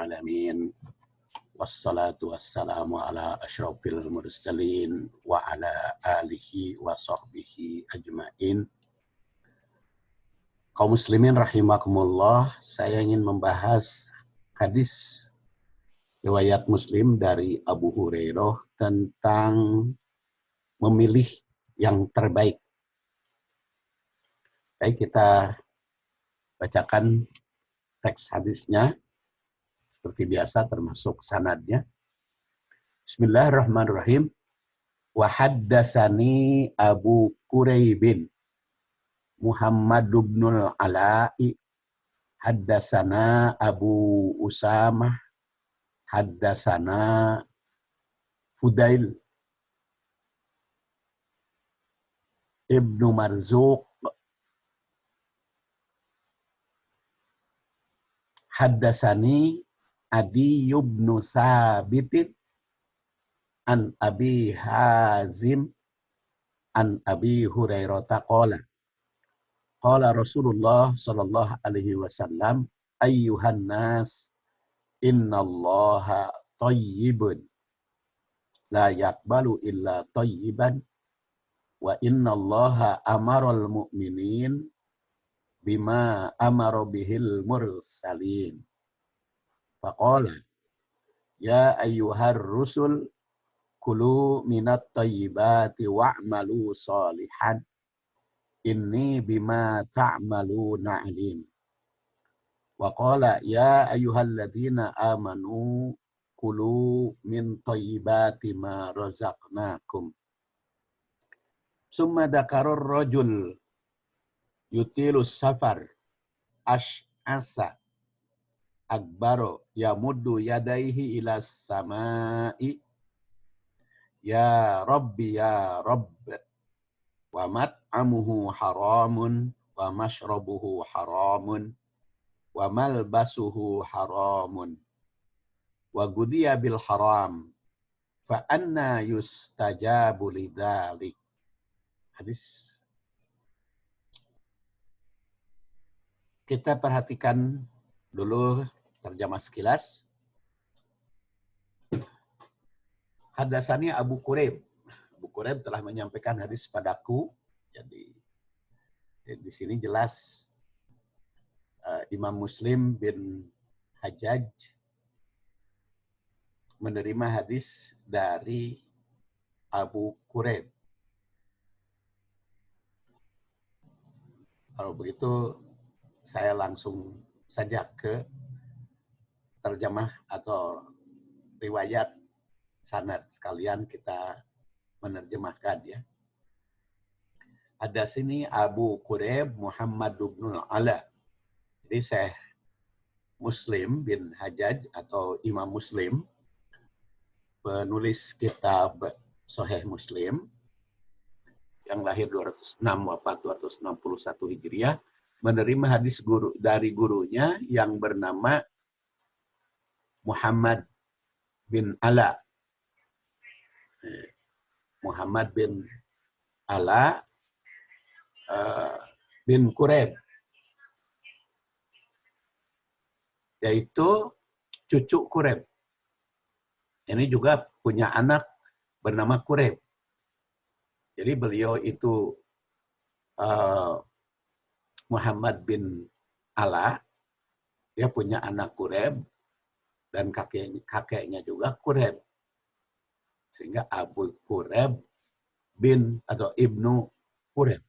alamin. Wassalatu wassalamu ala asyrafil mursalin wa ala alihi wa sahbihi ajmain. Kaum muslimin rahimakumullah, saya ingin membahas hadis riwayat Muslim dari Abu Hurairah tentang memilih yang terbaik. Baik, kita bacakan teks hadisnya seperti biasa termasuk sanadnya. Bismillahirrahmanirrahim. Wa haddatsani Abu Quraibin Muhammad ibnul Ala'i haddatsana Abu Usamah haddatsana Fudail Ibnu Marzuq haddatsani Adi ibnu Sabit an Abi Hazim an Abi Hurairah qala qala Rasulullah sallallahu alaihi wasallam ayyuhan nas innallaha thayyibun la yaqbalu illa thayyiban wa innallaha amaral mu'minin bima amara bihil mursalin faqala ya ayyuhar rusul kulu minat thayyibati wa'malu shalihan inni bima ta'maluna alim. Wa qala ya ayyuhalladzina amanu kulu min thayyibati ma razaqnakum. Summa dzakarur rajul yutilus safar ash'asa akbaro yamuddu yadaihi ilas samai ya rabbi ya rabb wa mat'amuhu haramun wa mashrabuhu haramun wa malbasuhu haramun wa gudiya bil haram fa anna yustajabu lidzalik. Hadis. Kita perhatikan dulu terjemah sekilas. Haddatsani Abu Quraib. Abu Quraib telah menyampaikan hadis padaku. Jadi di sini jelas Imam Muslim bin Hajjaj menerima hadis dari Abu Quraib. Kalau begitu saya langsung saja ke terjemah atau riwayat sanad, sekalian kita menerjemahkan ya. Ada sini Abu Quraib Muhammad ibnul Ala. Jadi saya Muslim bin Hajjaj atau Imam Muslim, penulis kitab Sahih Muslim yang lahir 206 wafat 261 Hijriah, menerima hadis dari gurunya yang bernama Muhammad bin Ala. Muhammad bin Ala bin Quraib, yaitu cucu Quraib. Ini juga punya anak bernama Quraib. Jadi beliau itu Muhammad bin Ala, dia punya anak Quraib dan kakeknya juga Quraib. Sehingga Abu Quraib bin atau Ibnu Quraib.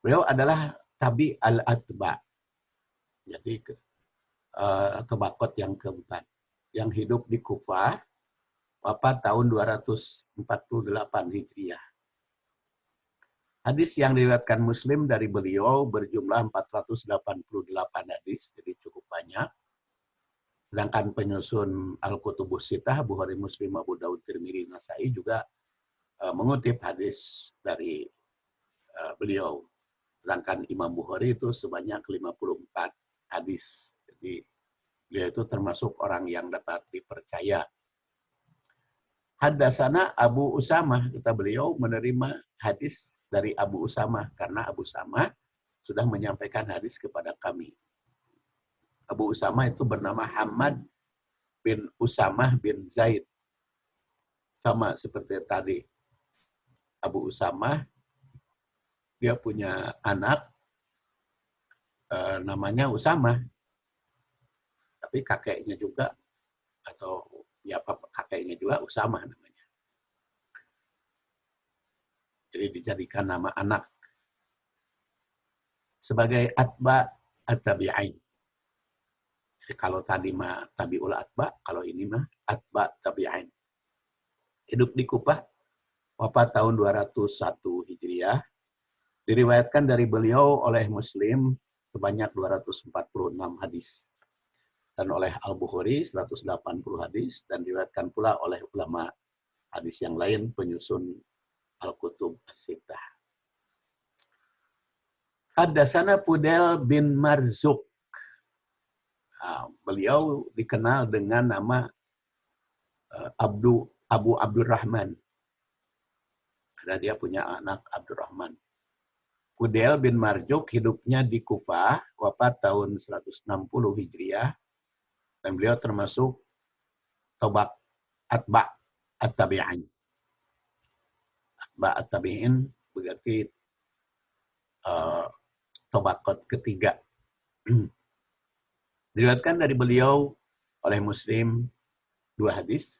Beliau adalah tabi al-atba. Jadi tabaqat yang keempat. Yang hidup di Kufah, wafat tahun 248 Hijriah. Hadis yang diriwayatkan Muslim dari beliau berjumlah 488 hadis, jadi cukup banyak. Sedangkan penyusun Al-Kutubus Sittah, Bukhari, Muslim, Abu Daud, Tirmidzi, Nasai juga mengutip hadis dari beliau. Sedangkan Imam Bukhari itu sebanyak 54 hadis. Jadi beliau itu termasuk orang yang dapat dipercaya. Haddatsana Abu Usamah, kata beliau menerima hadis dari Abu Usamah karena Abu Usamah sudah menyampaikan hadis kepada kami. Abu Usamah itu bernama Hamad bin Usamah bin Zaid. Sama seperti tadi. Abu Usamah, dia punya anak namanya Usamah. Tapi kakeknya juga, atau ya kakeknya juga Usamah namanya. Jadi dijadikan nama anak. Sebagai atba at-tabi'ain. Kalau tadi mah tabi'ul atba, kalau ini mah atba tabi'ain. Hidup di Kufah, wafat tahun 201 Hijriah. Diriwayatkan dari beliau oleh Muslim sebanyak 246 hadis. Dan oleh Al-Bukhari 180 hadis. Dan diriwayatkan pula oleh ulama hadis yang lain penyusun Al-Kutub As-Sittah. Haddatsana Fudel bin Marzuq. Nah, beliau dikenal dengan nama Abu Abdurrahman. Karena dia punya anak Abdurrahman. Fudel bin Marzuq hidupnya di Kufah, wafat tahun 160 Hijriah. Dan beliau termasuk tabaq atba at-tabi'in. Atba at-tabi'in berarti tabaqat ketiga. Diriwayatkan dari beliau oleh Muslim 2 hadis.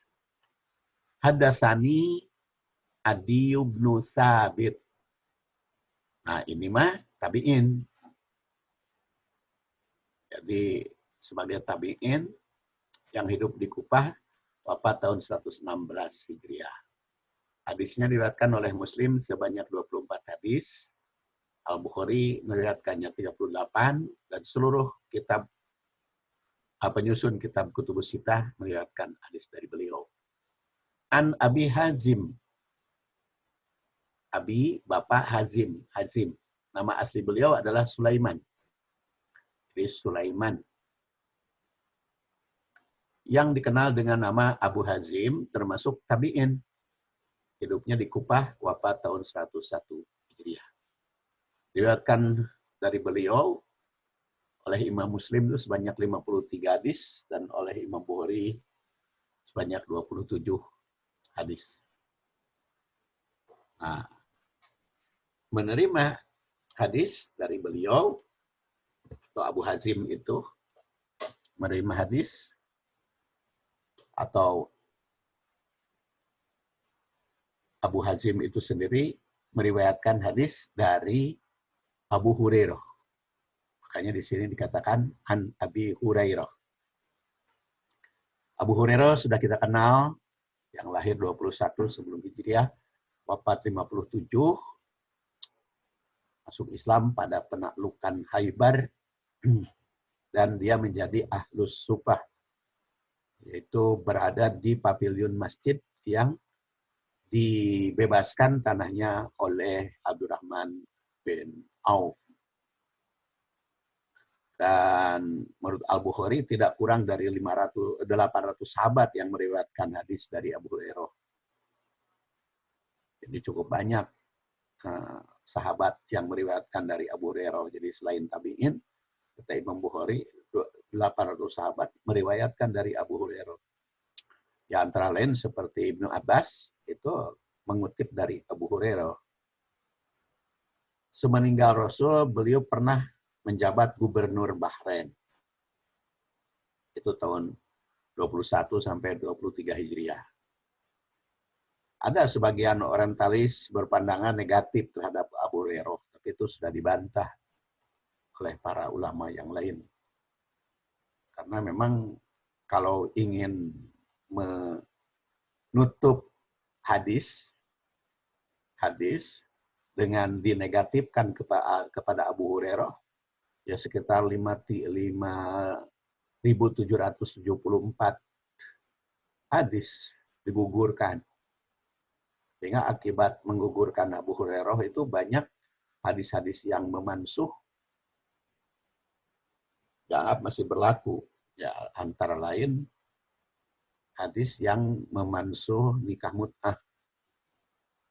Haddatsani Adi bin Sabit. Nah, ini mah tabi'in. Jadi sebagai tabi'in yang hidup di Kufah, wafat tahun 116 Hijriah. Hadisnya diriwayatkan oleh Muslim sebanyak 24 hadis. Al-Bukhari meriwayatkannya 38 dan seluruh kitab penyusun kitab Kutubus Sittah meriwayatkan hadis dari beliau. An Abi Hazim. Abi, Bapak Hazim. Hazim. Nama asli beliau adalah Sulaiman. Jadi Sulaiman. Yang dikenal dengan nama Abu Hazim termasuk tabi'in. Hidupnya di Kufah, wafat tahun 101 Hijriah. Diriwayatkan dari beliau oleh Imam Muslim itu sebanyak 53 hadis dan oleh Imam Bukhari sebanyak 27 hadis. Nah, menerima hadis dari beliau atau Abu Hazim itu menerima hadis atau Abu Hazim itu sendiri meriwayatkan hadis dari Abu Hurairah. Makanya di sini dikatakan An Abi Hurairah. Abu Hurairah sudah kita kenal, yang lahir 21 sebelum Hijriah, wafat 57, masuk Islam pada penaklukan Khaybar, dan dia menjadi Ahlus Sufah, yaitu berada di pavilion masjid yang dibebaskan tanahnya oleh Abdurrahman bin Auf. Dan menurut Al-Bukhari tidak kurang dari 800 sahabat yang meriwayatkan hadis dari Abu Hurairah. Jadi cukup banyak sahabat yang meriwayatkan dari Abu Hurairah. Jadi selain tabi'in, kata Imam Bukhari, 800 sahabat meriwayatkan dari Abu Hurairah. Ya, antara lain seperti Ibnu Abbas, itu mengutip dari Abu Hurairah. Semeninggal Rasul, beliau pernah menjabat gubernur Bahrain. Itu tahun 21 sampai 23 Hijriah. Ada sebagian orientalis berpandangan negatif terhadap Abu Hurairah, tapi itu sudah dibantah oleh para ulama yang lain. Karena memang kalau ingin menutup hadis dengan dinegatifkan kepada Abu Hurairah, ya sekitar 5.774 hadis digugurkan. Sehingga akibat menggugurkan Abu Hurairah itu banyak hadis-hadis yang memansuh yang masih berlaku. Ya, antara lain hadis yang memansuh nikah mut'ah.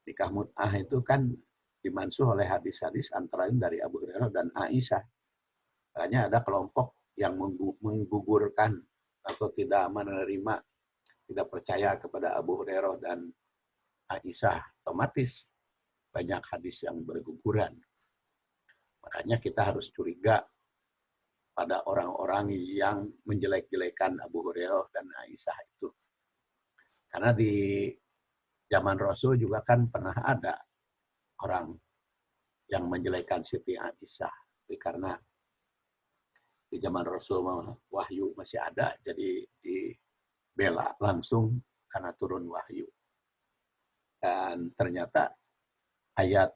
Nikah mut'ah itu kan dimansuh oleh hadis-hadis antara lain dari Abu Hurairah dan Aisyah. Makanya ada kelompok yang menggugurkan atau tidak menerima, tidak percaya kepada Abu Hurairah dan Aisyah, otomatis banyak hadis yang berguguran. Makanya kita harus curiga pada orang-orang yang menjelek-jelekan Abu Hurairah dan Aisyah itu. Karena di zaman Rasul juga kan pernah ada orang yang menjelekkan Siti Aisyah. Karena di zaman Rasul wahyu masih ada, jadi dibela langsung karena turun wahyu. Dan ternyata ayat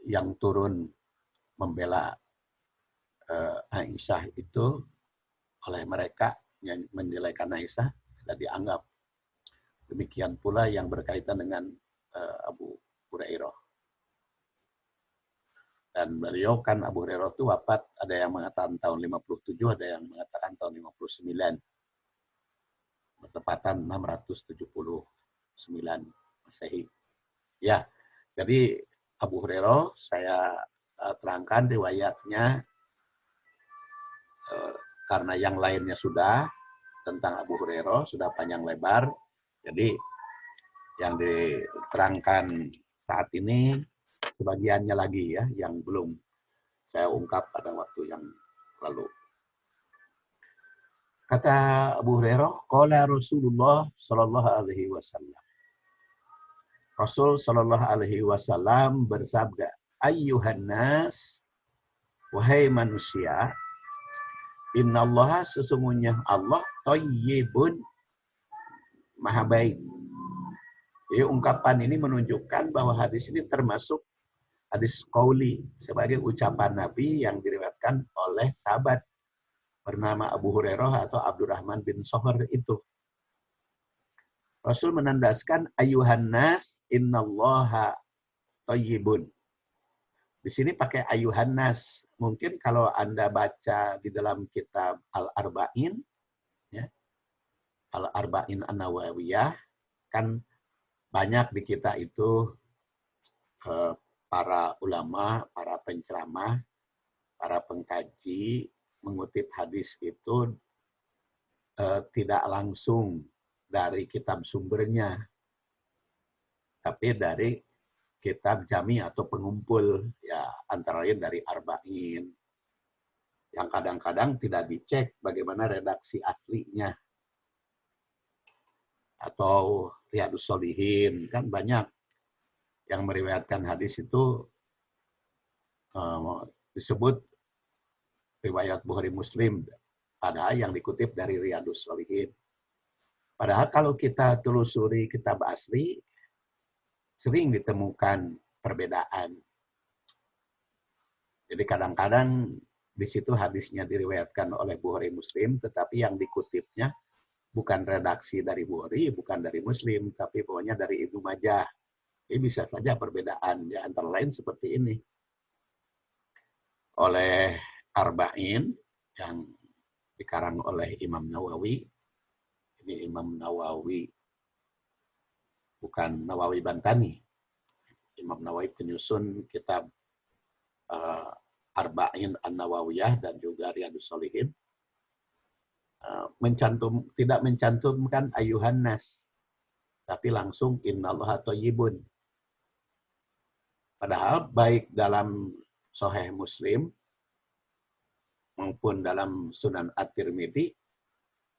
yang turun membela Aisyah itu oleh mereka yang menjelekkan Aisyah tidak dianggap. Demikian pula yang berkaitan dengan Abu Hurairah. Dan beliau kan Abu Hurairah itu wafat, ada yang mengatakan tahun 57, ada yang mengatakan tahun 59. Bertepatan 679 Masehi. Ya, jadi Abu Hurairah saya terangkan riwayatnya karena yang lainnya sudah tentang Abu Hurairah sudah panjang lebar. Jadi yang diterangkan saat ini sebagiannya lagi ya yang belum saya ungkap pada waktu yang lalu. Kata Abu Hurairah, qala Rasulullah sallallahu alaihi wasallam. Rasul sallallahu alaihi wasallam bersabda, "Ayyuhan nas, wahai manusia, innallaha sesungguhnya Allah thayyibun, maha baik." Jadi ungkapan ini menunjukkan bahwa hadis ini termasuk hadis qauli sebagai ucapan Nabi yang diriwayatkan oleh sahabat bernama Abu Hurairah atau Abdurrahman bin Sakhar itu. Rasul menandaskan ayuhan nas innallaha thayyibun. Di sini pakai ayuhan nas. Mungkin kalau Anda baca di dalam kitab Al-Arba'in, ya, Al-Arba'in An-Nawawiyah, kan banyak di kita itu para ulama, para penceramah, para pengkaji mengutip hadis itu tidak langsung dari kitab sumbernya, tapi dari kitab jami atau pengumpul, ya antara lain dari Arba'in, yang kadang-kadang tidak dicek bagaimana redaksi aslinya. Atau Riyadhus Shalihin, kan banyak yang meriwayatkan hadis itu disebut riwayat Bukhari Muslim, padahal yang dikutip dari Riyadhus Shalihin. Padahal kalau kita telusuri kitab asli, sering ditemukan perbedaan. Jadi kadang-kadang di situ hadisnya diriwayatkan oleh Bukhari Muslim, tetapi yang dikutipnya bukan redaksi dari Bukhari, bukan dari Muslim, tapi pokoknya dari Ibnu Majah. Jadi bisa saja perbedaan, ya antara lain seperti ini. Oleh Arba'in yang dikarang oleh Imam Nawawi. Ini Imam Nawawi, bukan Nawawi Bantani. Imam Nawawi penyusun kitab Arba'in An-Nawawiyah dan juga Riyadhus Shalihin. Tidak mencantumkan ayuhan nas, tapi langsung innallaha thayyibun. Padahal baik dalam Sahih Muslim maupun dalam Sunan At-Tirmidzi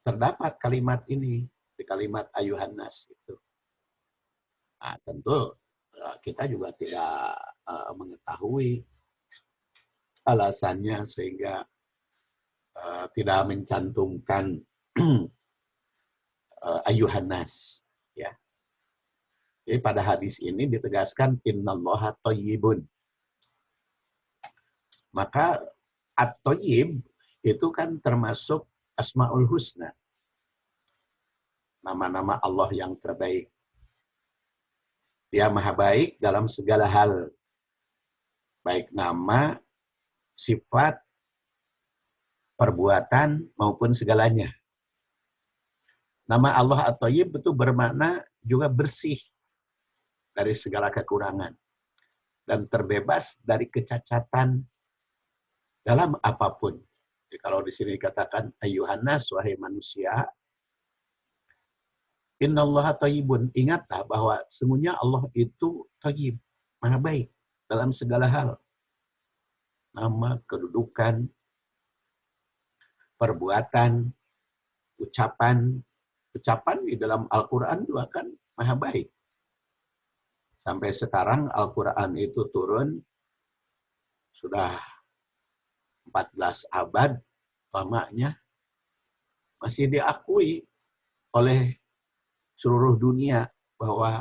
terdapat kalimat ini, di kalimat ayuhan nas itu. Nah, tentu kita juga tidak mengetahui alasannya sehingga tidak mencantumkan ayuhan nas, ya. Jadi pada hadis ini ditegaskan innallaha thayyibun. Maka at-thayyib itu kan termasuk Asmaul Husna. Nama-nama Allah yang terbaik. Dia maha baik dalam segala hal. Baik nama, sifat, perbuatan, maupun segalanya. Nama Allah At-Thayyib itu bermakna juga bersih dari segala kekurangan. Dan terbebas dari kecacatan dalam apapun. Jadi kalau di sini dikatakan ayyuhan nas, wahai manusia, innallaha thayyibun. Ingatlah bahwa sesungguhnya Allah itu thayyib, maha baik dalam segala hal. Nama, kedudukan, perbuatan, ucapan. Ucapan di dalam Al-Quran juga kan maha baik. Sampai sekarang Al-Quran itu turun sudah 14 abad lamanya, masih diakui oleh seluruh dunia bahwa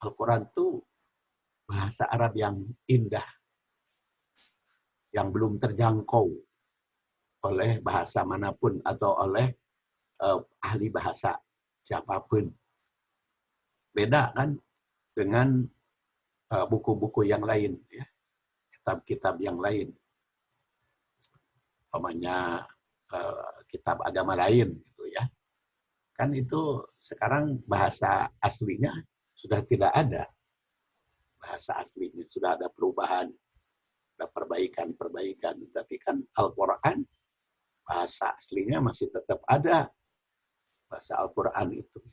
Al-Quran itu bahasa Arab yang indah, yang belum terjangkau oleh bahasa manapun atau oleh ahli bahasa siapapun. Beda kan dengan buku-buku yang lain, ya, kitab-kitab yang lain, umpamanya kitab agama lain, gitu ya. Kan itu sekarang bahasa aslinya sudah tidak ada. Bahasa aslinya sudah ada perubahan, ada perbaikan-perbaikan. Tapi kan Al-Quran, bahasa aslinya masih tetap ada. Bahasa Al-Quran itu.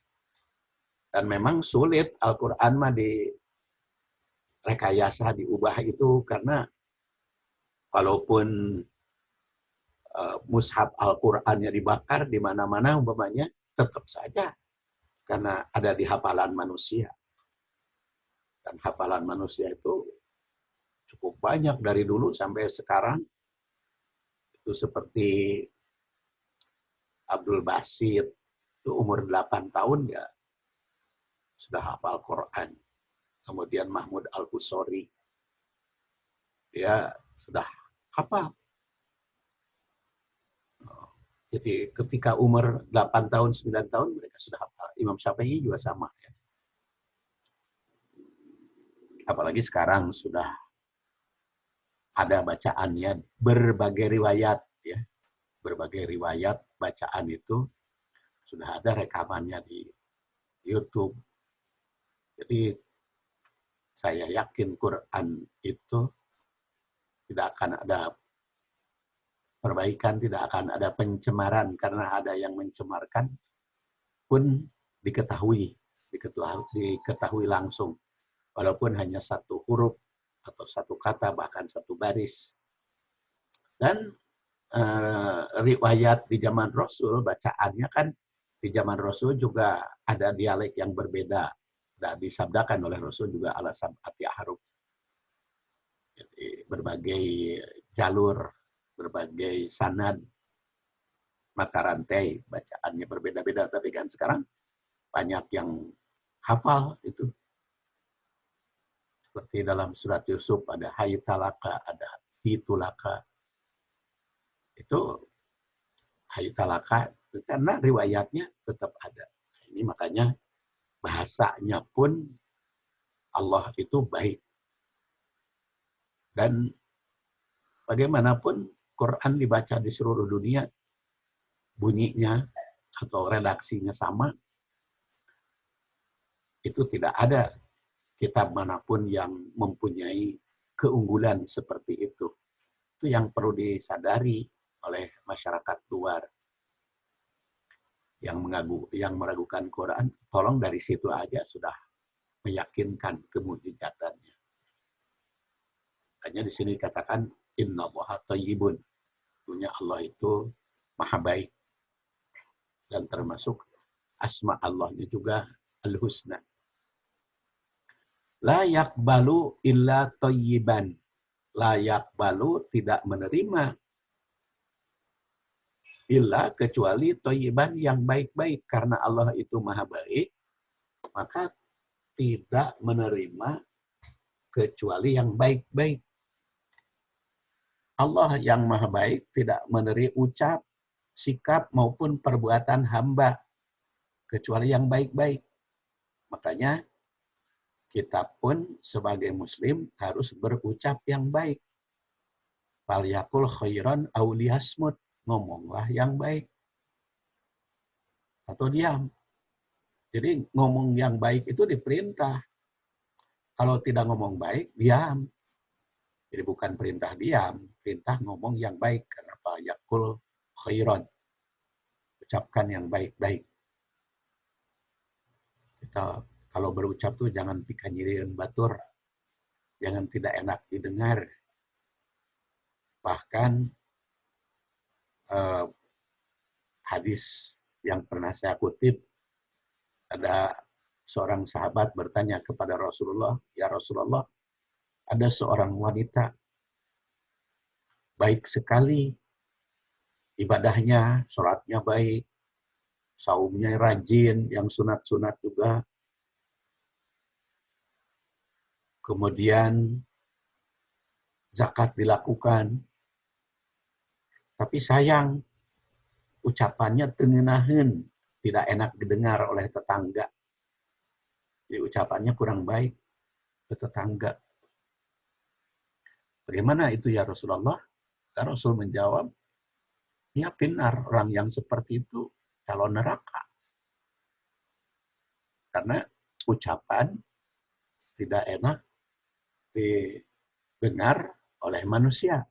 Dan memang sulit Al-Quran mah direkayasa, diubah itu, karena walaupun mushaf Al-Qurannya dibakar di mana-mana umpamanya, tetap saja karena ada di hafalan manusia. Dan hafalan manusia itu cukup banyak dari dulu sampai sekarang. Itu seperti Abdul Basit, itu umur 8 tahun ya sudah hafal Quran. Kemudian Mahmud Al-Husori, dia sudah hafal. Jadi ketika umur 8 tahun, 9 tahun mereka sudah hafal. Imam Syafi'i juga sama. Ya. Apalagi sekarang sudah ada bacaannya, berbagai riwayat. Ya. Berbagai riwayat bacaan itu sudah ada rekamannya di YouTube. Jadi saya yakin Quran itu tidak akan ada perbaikan, tidak akan ada pencemaran, karena ada yang mencemarkan pun diketahui langsung, walaupun hanya satu huruf atau satu kata, bahkan satu baris. Dan riwayat di zaman Rasul, bacaannya kan di zaman Rasul juga ada dialek yang berbeda, dan disabdakan oleh Rasul juga ala sab'ati ahruf. Jadi berbagai jalur, berbagai sanad, mata rantai bacaannya berbeda-beda. Tapi kan sekarang banyak yang hafal itu. Seperti dalam surat Yusuf ada haytalaka, ada hitulaka. Itu haytalaka karena riwayatnya tetap ada. Ini makanya bahasanya pun Allah itu baik. Dan bagaimanapun Quran dibaca di seluruh dunia, bunyinya atau redaksinya sama, itu tidak ada kitab manapun yang mempunyai keunggulan seperti itu. Itu yang perlu disadari oleh masyarakat luar yang meragukan Quran. Tolong dari situ aja sudah meyakinkan kemujizatannya. Hanya di sini dikatakan innallaha thayyibun. Tentunya Allah itu maha baik. Dan termasuk asma Allahnya juga Al-Husna. La yakbalu illa thayyiban. La yakbalu, tidak menerima. Illa, kecuali thayyiban, yang baik-baik. Karena Allah itu maha baik, maka tidak menerima kecuali yang baik-baik. Allah yang maha baik tidak menerima ucap, sikap, maupun perbuatan hamba kecuali yang baik-baik. Makanya kita pun sebagai muslim harus berucap yang baik. Falyakul khairan aw liyasmut, ngomonglah yang baik atau diam. Jadi ngomong yang baik itu diperintah. Kalau tidak ngomong baik, diam. Jadi bukan perintah diam, perintah ngomong yang baik. Karena falyakul khairan. Ucapkan yang baik-baik. Kita kalau berucap tuh jangan pikanyirian batur. Jangan tidak enak didengar. Bahkan hadis yang pernah saya kutip, ada seorang sahabat bertanya kepada Rasulullah, "Ya Rasulullah, ada seorang wanita baik sekali ibadahnya, sholatnya baik, saumnya rajin, yang sunat-sunat juga. Kemudian zakat dilakukan. Tapi sayang, ucapannya tengenahen, tidak enak didengar oleh tetangga. Jadi ucapannya kurang baik ke tetangga. Bagaimana itu ya Rasulullah?" Rasul menjawab, "Ya benar, orang yang seperti itu calon neraka. Karena ucapan tidak enak didengar oleh manusia."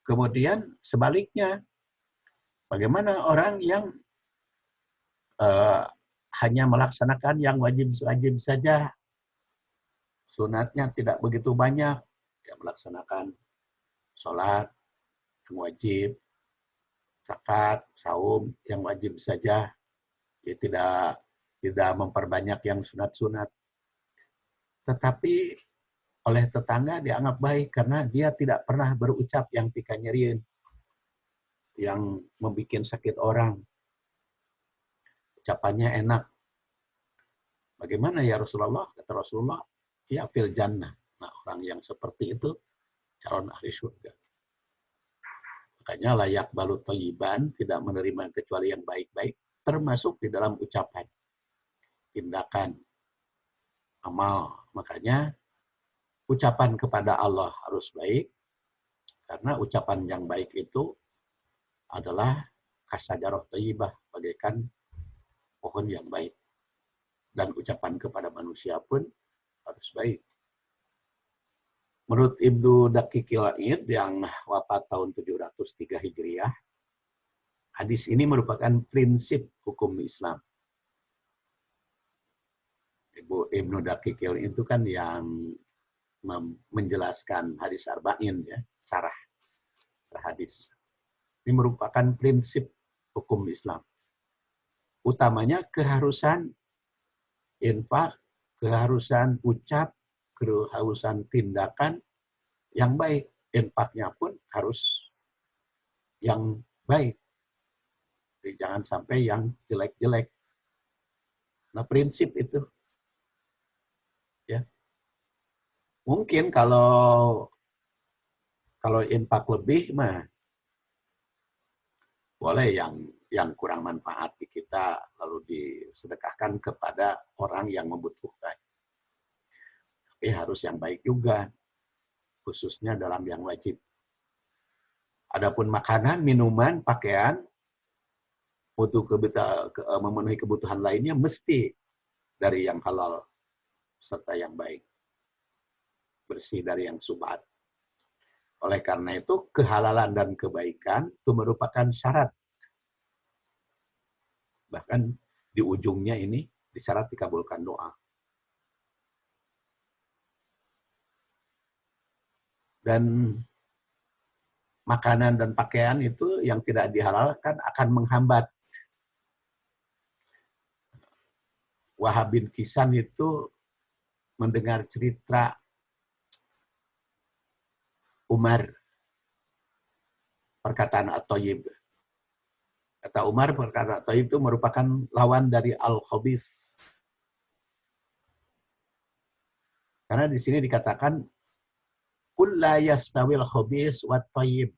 Kemudian sebaliknya, bagaimana orang yang hanya melaksanakan yang wajib-wajib saja, sunatnya tidak begitu banyak, dia melaksanakan sholat yang wajib, zakat, saum yang wajib saja, dia tidak memperbanyak yang sunat-sunat. Tetapi oleh tetangga dianggap baik karena dia tidak pernah berucap yang pikanyerian, yang membuat sakit orang. Ucapannya enak. Bagaimana ya Rasulullah? Kata Rasulullah, "Ya fil jannah." Nah, orang yang seperti itu calon ahli surga. Makanya layak balut thayyiban, tidak menerima kecuali yang baik-baik, termasuk di dalam ucapan, tindakan, amal. Makanya ucapan kepada Allah harus baik, karena ucapan yang baik itu adalah kasajarah thayyibah, bagaikan pohon yang baik. Dan ucapan kepada manusia pun harus baik. Menurut Ibnu Daqiqil Aid yang wafat tahun 703 Hijriah, hadis ini merupakan prinsip hukum Islam. Ibnu Daqiqil itu kan yang menjelaskan hadis arba'in, ya, syarah hadis. Ini merupakan prinsip hukum Islam. Utamanya keharusan infak, keharusan ucap, keharusan tindakan yang baik. Infaknya pun harus yang baik. Jadi jangan sampai yang jelek-jelek. Nah, prinsip itu. Ya. Mungkin kalau infak lebih mah boleh yang kurang manfaat di kita lalu disedekahkan kepada orang yang membutuhkan. Tapi harus yang baik juga, khususnya dalam yang wajib. Adapun makanan, minuman, pakaian, untuk memenuhi kebutuhan lainnya mesti dari yang halal serta yang baik, bersih dari yang subhat. Oleh karena itu, kehalalan dan kebaikan itu merupakan syarat. Bahkan di ujungnya ini disyarat dikabulkan doa. Dan makanan dan pakaian itu yang tidak dihalalkan akan menghambat. Wahab bin Kisan itu mendengar cerita Umar, perkataan At-Thayyib. Kata Umar, perkataan At-Thayyib itu merupakan lawan dari Al-Khabis. Karena di sini dikatakan, "Qul la yastawil khabis wat thayyib."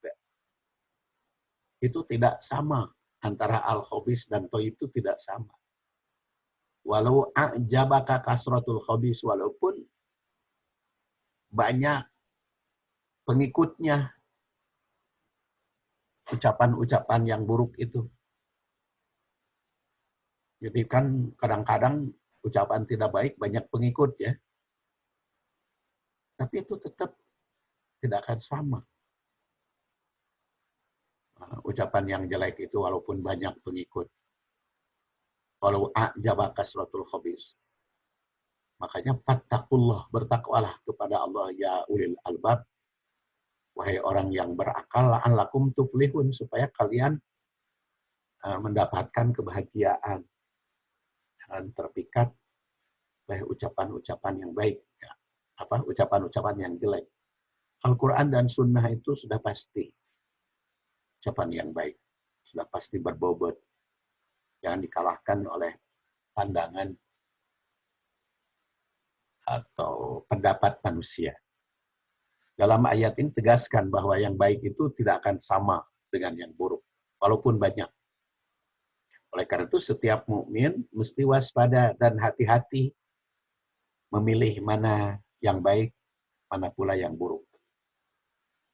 Itu tidak sama. Antara Al-Khabis dan Thayyib itu tidak sama. Walau a'jabaka kasratul khabis, walaupun banyak pengikutnya ucapan-ucapan yang buruk itu. Jadi kan kadang-kadang ucapan tidak baik banyak pengikut, ya. Tapi itu tetap tidak akan sama Ucapan yang jelek itu walaupun banyak pengikut. Walau a'jaba kasratul khabis. Makanya fattaqullah, bertakwalah kepada Allah ya ulil albab, wahai orang yang berakal, la'allakum tuflihun, supaya kalian mendapatkan kebahagiaan. Jangan terpikat oleh ucapan-ucapan yang baik, ya. Ucapan-ucapan yang jelek. Al-Quran dan Sunnah itu sudah pasti ucapan yang baik, sudah pasti berbobot, jangan dikalahkan oleh pandangan atau pendapat manusia. Dalam ayat ini tegaskan bahwa yang baik itu tidak akan sama dengan yang buruk, walaupun banyak. Oleh karena itu setiap mukmin mesti waspada dan hati-hati memilih mana yang baik, mana pula yang buruk.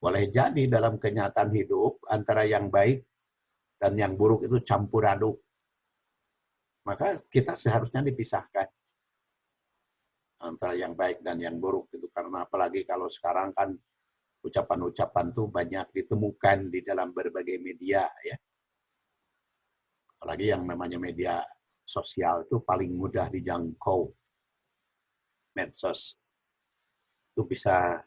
Boleh jadi dalam kenyataan hidup antara yang baik dan yang buruk itu campur aduk. Maka kita seharusnya dipisahkan antara yang baik dan yang buruk itu, karena apalagi kalau sekarang kan ucapan-ucapan tuh banyak ditemukan di dalam berbagai media, ya. Apalagi yang namanya media sosial itu paling mudah dijangkau. Medsos itu bisa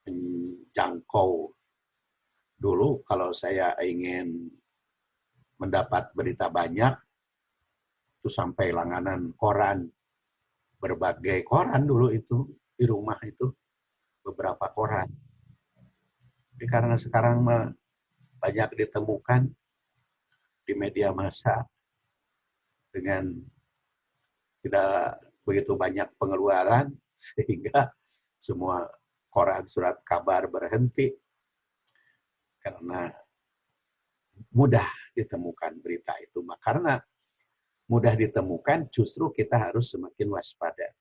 menjangkau. Dulu kalau saya ingin mendapat berita banyak, itu sampai langganan koran, berbagai koran dulu itu, di rumah itu beberapa koran. Tapi karena sekarang banyak ditemukan di media massa dengan tidak begitu banyak pengeluaran, sehingga semua koran surat kabar berhenti karena mudah ditemukan berita itu. Karena mudah ditemukan, justru kita harus semakin waspada,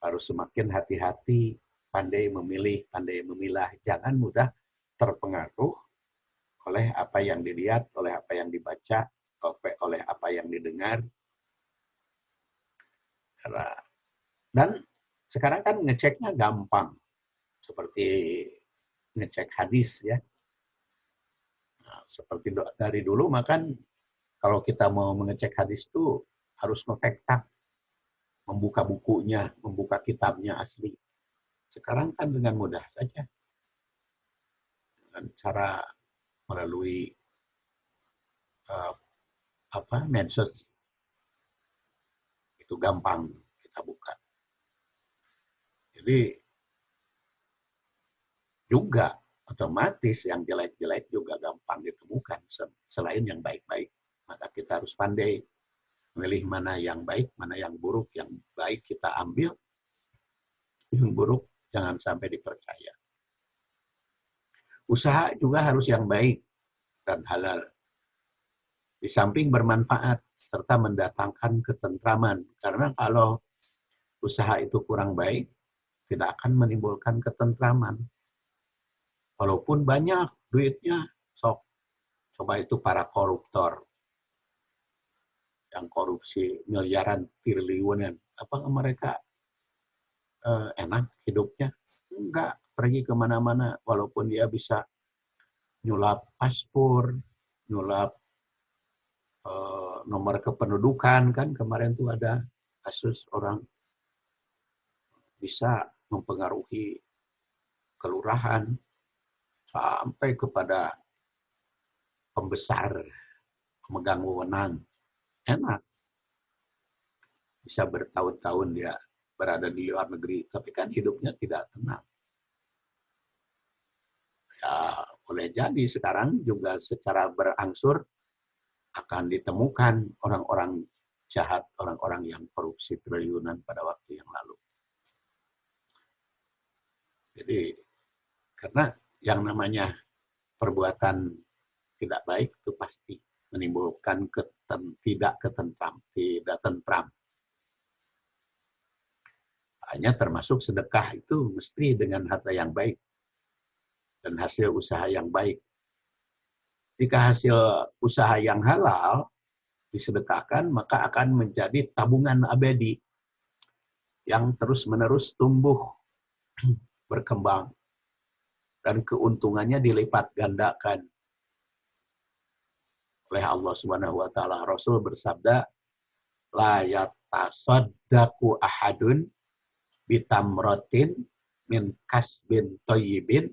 harus semakin hati-hati, pandai memilih, pandai memilah, jangan mudah terpengaruh oleh apa yang dilihat, oleh apa yang dibaca, oleh apa yang didengar. Dan sekarang kan ngeceknya gampang, seperti ngecek hadis, ya. Nah, seperti dari dulu, makan kalau kita mau mengecek hadis itu harus ngefakta, membuka bukunya, membuka kitabnya asli. Sekarang kan dengan mudah saja, dengan cara melalui medsos, itu gampang kita buka. Jadi juga otomatis yang jelek-jelek juga gampang ditemukan selain yang baik-baik. Maka kita harus pandai memilih mana yang baik, mana yang buruk. Yang baik kita ambil, yang buruk jangan sampai dipercaya. Usaha juga harus yang baik dan halal, di samping bermanfaat serta mendatangkan ketentraman. Karena kalau usaha itu kurang baik, tidak akan menimbulkan ketentraman. Walaupun banyak duitnya, coba itu para koruptor yang korupsi miliaran, triliunan, apakah mereka enak hidupnya? Enggak, pergi kemana-mana, walaupun dia bisa nyulap paspor, nyulap nomor kependudukan, kan kemarin tuh ada kasus orang bisa mempengaruhi kelurahan sampai kepada pembesar, pemegang wewenang. Enak, bisa bertahun-tahun dia berada di luar negeri, tapi kan hidupnya tidak tenang. Ya, boleh jadi sekarang juga secara berangsur akan ditemukan orang-orang jahat, orang-orang yang korupsi triliunan pada waktu yang lalu. Jadi, karena yang namanya perbuatan tidak baik itu pasti menimbulkan tidak tentram. Hanya termasuk sedekah itu mesti dengan harta yang baik dan hasil usaha yang baik. Jika hasil usaha yang halal disedekahkan, maka akan menjadi tabungan abadi yang terus-menerus tumbuh, berkembang, dan keuntungannya dilipat gandakan oleh Allah Subhanahu wa taala. Rasul bersabda, la yatasaddaqu ahadun bitamratin min kasbin thayyibin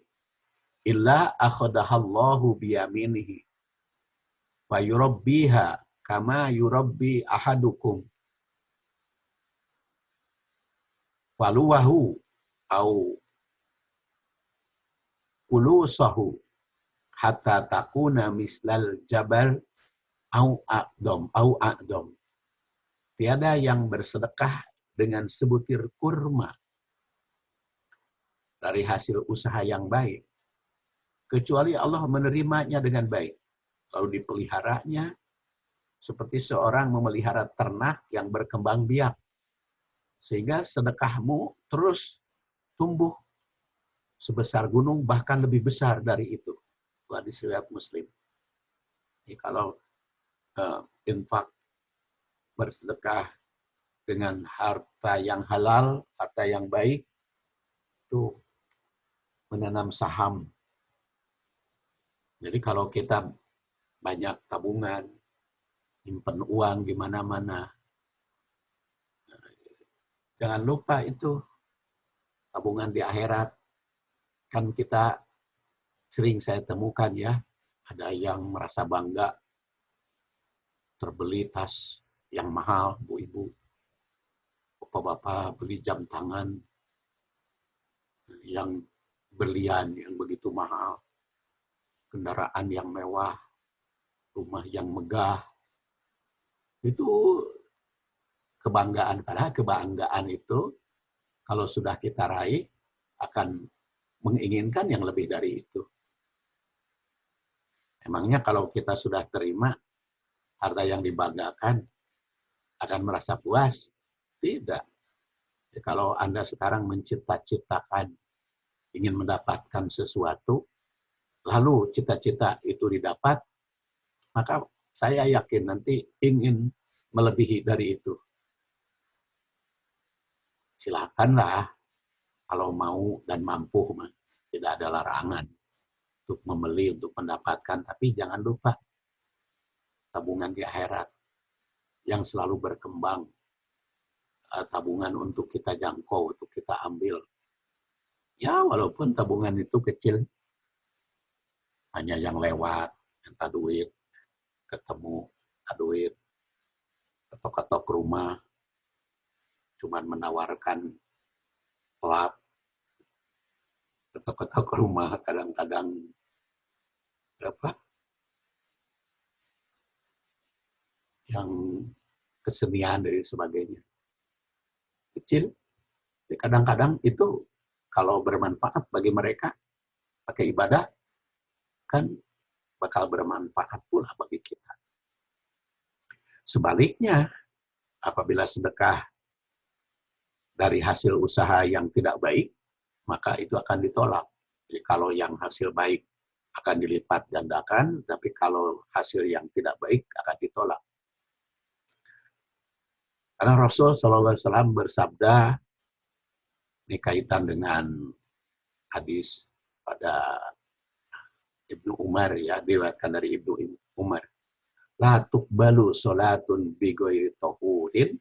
illa akhadahallahu biyaminihi wa yurabbiha kama yurabbi ahadukum faluwahu au ulusahu hatta takuna mislal jabal au a'dom. Tiada yang bersedekah dengan sebutir kurma dari hasil usaha yang baik, kecuali Allah menerimanya dengan baik. Lalu dipeliharanya seperti seorang memelihara ternak yang berkembang biak. Sehingga sedekahmu terus tumbuh sebesar gunung, bahkan lebih besar dari itu. Hadis riwayat Muslim. Jadi kalau infak bersedekah dengan harta yang halal, harta yang baik, itu menanam saham. Jadi kalau kita banyak tabungan, nyimpen uang di mana-mana, jangan lupa itu tabungan di akhirat. Kan kita sering saya temukan ya, ada yang merasa bangga terbeli tas yang mahal, bu-ibu, bapak-bapak beli jam tangan yang berlian yang begitu mahal, kendaraan yang mewah, rumah yang megah. Itu kebanggaan, karena kebanggaan itu kalau sudah kita raih akan menginginkan yang lebih dari itu. Emangnya kalau kita sudah terima harta yang dibanggakan akan merasa puas? Tidak. Kalau Anda sekarang mencita-citakan ingin mendapatkan sesuatu, lalu cita-cita itu didapat, maka saya yakin nanti ingin melebihi dari itu. Silakanlah kalau mau dan mampu, tidak ada larangan untuk membeli, untuk mendapatkan, tapi jangan lupa tabungan di akhirat yang selalu berkembang, tabungan untuk kita jangkau, untuk kita ambil. Ya, walaupun tabungan itu kecil, hanya yang lewat, minta duit, ketemu, minta duit, ketok-ketok rumah, cuman menawarkan lap, ketok-ketok rumah, kadang-kadang berapa? Yang kesenian dan sebagainya. Kecil. Kadang-kadang itu kalau bermanfaat bagi mereka, pakai ibadah, kan bakal bermanfaat pula bagi kita. Sebaliknya, apabila sedekah dari hasil usaha yang tidak baik, maka itu akan ditolak. Jadi kalau yang hasil baik akan dilipat gandakan, tapi kalau hasil yang tidak baik akan ditolak. Karena Rasul SAW bersabda, ini kaitan dengan hadis pada Ibnu Umar, ya, diriwayatkan dari Ibnu Umar. La tuqbalu sholatun bi ghairi tahurin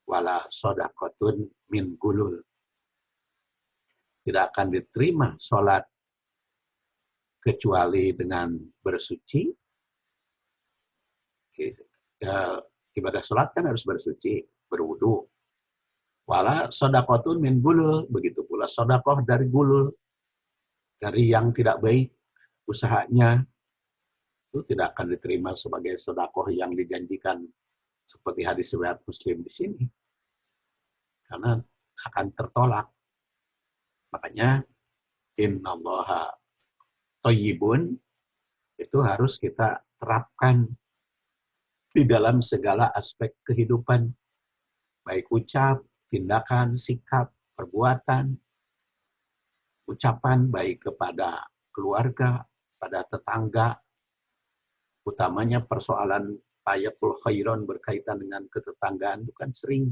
wala shadaqatun min gulul. Tidak akan diterima sholat kecuali dengan bersuci. Ibadah sholat kan harus bersuci, berwudu. Wala shadaqatun min gulul. Begitu pula sedekah dari gulul, dari yang tidak baik usahanya, itu tidak akan diterima sebagai sedekah yang dijanjikan seperti hadis riwayat Muslim di sini. Karena akan tertolak. Makanya innallaha thayyibun itu harus kita terapkan di dalam segala aspek kehidupan, baik ucap, tindakan, sikap, perbuatan, ucapan baik kepada keluarga, pada tetangga, utamanya persoalan ayatul khairon berkaitan dengan ketetanggaan itu kan sering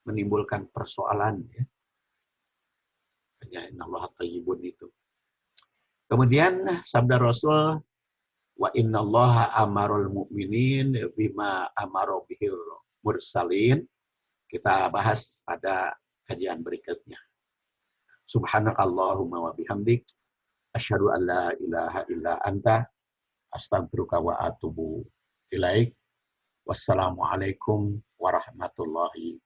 menimbulkan persoalan, ya. Hanya innallaha thayyibun itu. Kemudian sabda Rasul, wa innallaha amarul mu'minin bima amaro bihil mursalin. Kita bahas pada kajian berikutnya. Subhanakallahumma wa bihamdik asyhadu an la ilaha illa anta astaghfiruka wa atubu ilaik. Wassalamualaikum warahmatullahi